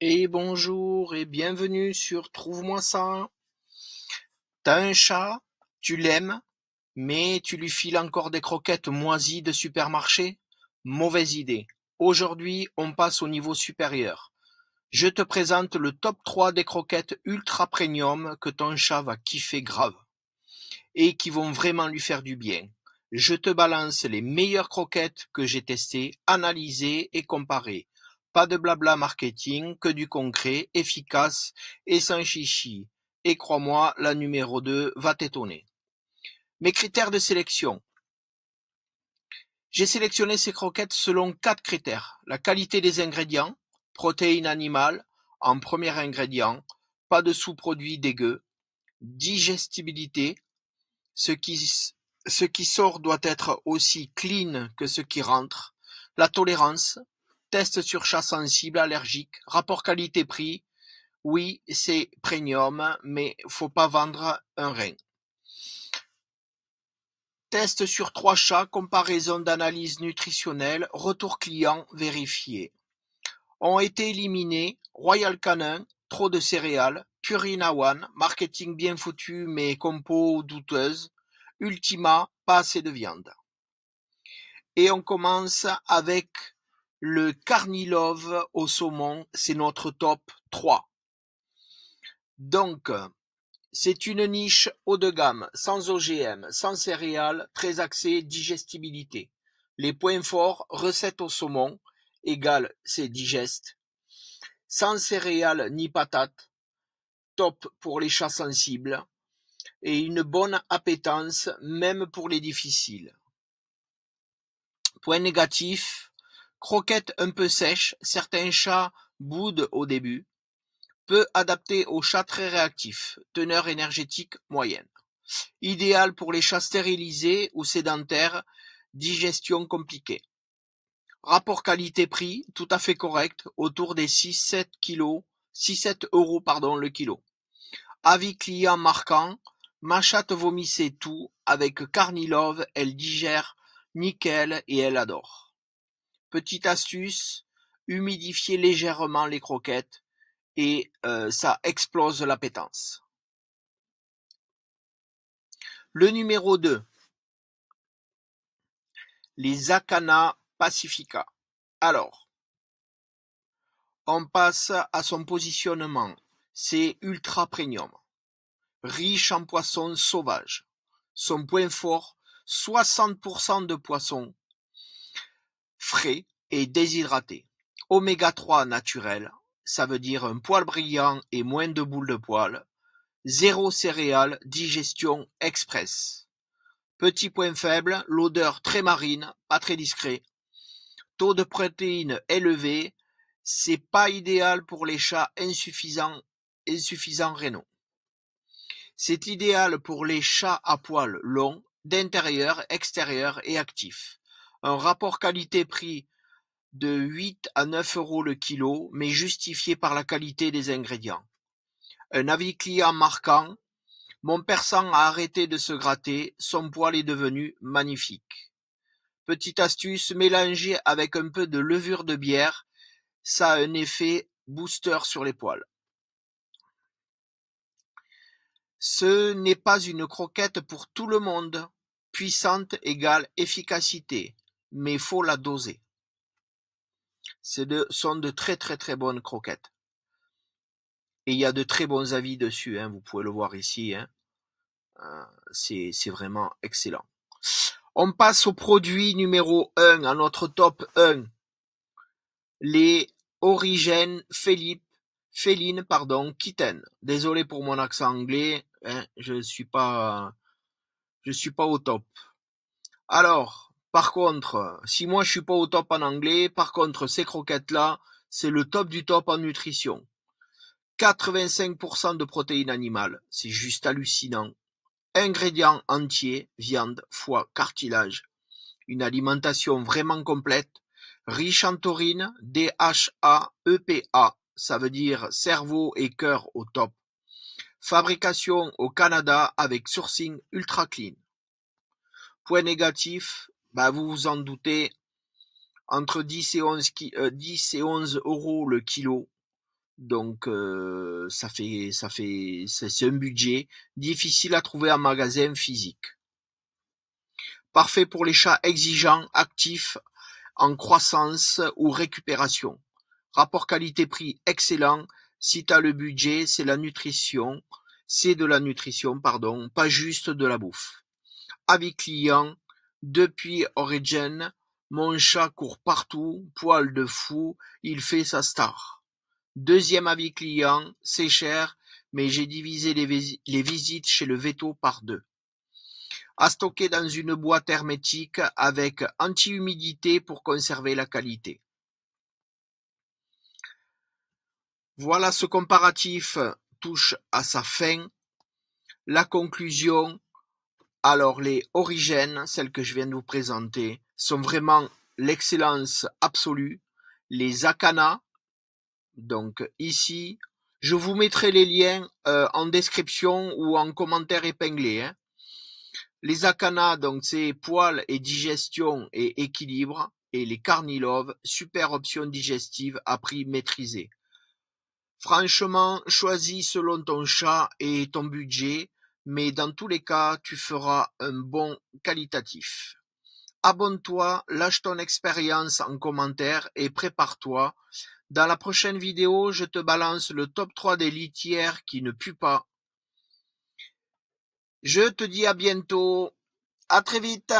Et bonjour et bienvenue sur Trouve-moi ça. T'as un chat, tu l'aimes, mais tu lui files encore des croquettes moisies de supermarché? Mauvaise idée. Aujourd'hui, on passe au niveau supérieur. Je te présente le top 3 des croquettes ultra premium que ton chat va kiffer grave et qui vont vraiment lui faire du bien. Je te balance les meilleures croquettes que j'ai testées, analysées et comparées. Pas de blabla marketing, que du concret, efficace et sans chichi. Et crois-moi, la numéro 2 va t'étonner. Mes critères de sélection. J'ai sélectionné ces croquettes selon 4 critères. La qualité des ingrédients, protéines animales en premier ingrédient, pas de sous-produits dégueux, digestibilité, ce qui, ce qui sort doit être aussi clean que ce qui rentre. La tolérance, test sur chat sensible, allergique, rapport qualité-prix. Oui, c'est premium, mais faut pas vendre un rein. Test sur 3 chats, comparaison d'analyse nutritionnelle, retour client vérifié. Ont été éliminés Royal Canin, trop de céréales, Purina One, marketing bien foutu mais compo douteuse, Ultima, pas assez de viande. Et on commence avec le Carnilove au saumon, c'est notre top 3. Donc, c'est une niche haut de gamme, sans OGM, sans céréales, très axée digestibilité. Les points forts, recette au saumon, égale c'est digeste. Sans céréales ni patates, top pour les chats sensibles. Et une bonne appétence, même pour les difficiles. Point négatif, croquette un peu sèche, certains chats boudent au début. Peu adapté aux chats très réactifs, teneur énergétique moyenne. Idéal pour les chats stérilisés ou sédentaires, digestion compliquée. Rapport qualité-prix tout à fait correct, autour des 6-7 euros le kilo. Avis client marquant, ma chatte vomissait tout, avec Carnilove, elle digère nickel et elle adore. Petite astuce, humidifiez légèrement les croquettes et ça explose l'appétence. Le numéro 2, les Acana Pacifica. Alors, on passe à son positionnement. C'est ultra premium, riche en poissons sauvages. Son point fort, 60% de poissons frais et déshydratés. Oméga 3 naturel, ça veut dire un poil brillant et moins de boules de poil. Zéro céréales, digestion express. Petit point faible, l'odeur très marine, pas très discret. Taux de protéines élevé, c'est pas idéal pour les chats insuffisants rénaux. C'est idéal pour les chats à poils longs, d'intérieur, extérieur et actifs. Un rapport qualité-prix de 8 à 9 euros le kilo, mais justifié par la qualité des ingrédients. Un avis client marquant, mon persan a arrêté de se gratter, son poil est devenu magnifique. Petite astuce, mélanger avec un peu de levure de bière, ça a un effet booster sur les poils. Ce n'est pas une croquette pour tout le monde. Puissante égale efficacité, mais faut la doser. Sont de très très très bonnes croquettes. Et il y a de très bons avis dessus, hein, vous pouvez le voir ici. Hein. C'est vraiment excellent. On passe au produit numéro 1, à notre top 1. Les Origènes Féline, Kitten. Désolé pour mon accent anglais, hein, je suis pas au top. Alors, par contre, si moi je suis pas au top en anglais, par contre ces croquettes-là, c'est le top du top en nutrition. 85% de protéines animales, c'est juste hallucinant. Ingrédients entiers, viande, foie, cartilage. Une alimentation vraiment complète, riche en taurine, DHA, EPA, ça veut dire cerveau et cœur au top. Fabrication au Canada avec sourcing ultra clean. Point négatif, vous vous en doutez, entre 10 et 11 euros le kilo. Donc c'est un budget difficile à trouver en magasin physique. Parfait pour les chats exigeants, actifs, en croissance ou récupération. Rapport qualité-prix excellent. Si t'as le budget, c'est de la nutrition, pas juste de la bouffe. Avis client, depuis Origin, mon chat court partout, poil de fou, il fait sa star. Deuxième avis client, c'est cher, mais j'ai divisé les visites chez le Veto par 2. À stocker dans une boîte hermétique avec anti-humidité pour conserver la qualité. Voilà, ce comparatif touche à sa fin. La conclusion, alors les Origin, celles que je viens de vous présenter, sont vraiment l'excellence absolue. Les Akana, donc ici, je vous mettrai les liens en description ou en commentaire épinglé. Les Akana, donc c'est poils et digestion et équilibre. Et les Carnilove, super option digestive à prix maîtrisé. Franchement, choisis selon ton chat et ton budget, mais dans tous les cas, tu feras un bon qualitatif. Abonne-toi, lâche ton expérience en commentaire et prépare-toi. Dans la prochaine vidéo, je te balance le top 3 des litières qui ne puent pas. Je te dis à bientôt. À très vite.